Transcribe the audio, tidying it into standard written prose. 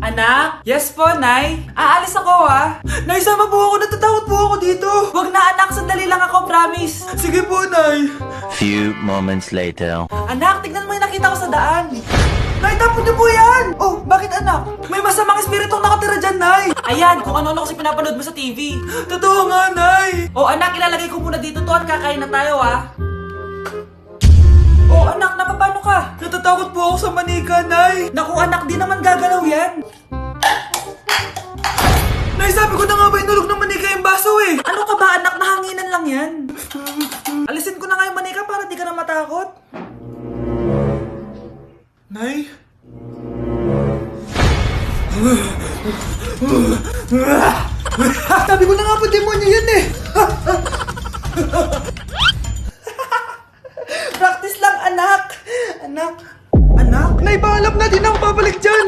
Anak? Yes po, Nay. Aalis ako, ah. Nay, sama po ako. Natatakot po ako dito. Wag na, anak. Sandali lang ako, promise. Sige po, Nay. Few moments later. Anak, tignan mo yung nakita ko sa daan. Nay, tapon niyo po yan! Oh, bakit anak? May masamang espiritong nakatira dyan, Nay! Ayan, kung ano-ano kasi pinapanood mo sa TV. Totoo nga, Nay! Oh, anak, ilalagay ko muna dito to at kakain na tayo, ah. Oh, anak, napapano ka? Natatakot po ako sa manika, Nay. Naku, anak, di naman gagalaw yan. Nay, sabi ko na nga ba inulog ng manika yung baso, eh. Ano ka ba, anak? Nahanginan lang yan. Alisin ko na nga yung manika para di ka na matakot. Nay? Sabi ko na nga po, demonyo yan eh! Practice lang, anak! Anak? Anak? Nay, paalam na, di na ako babalik dyan!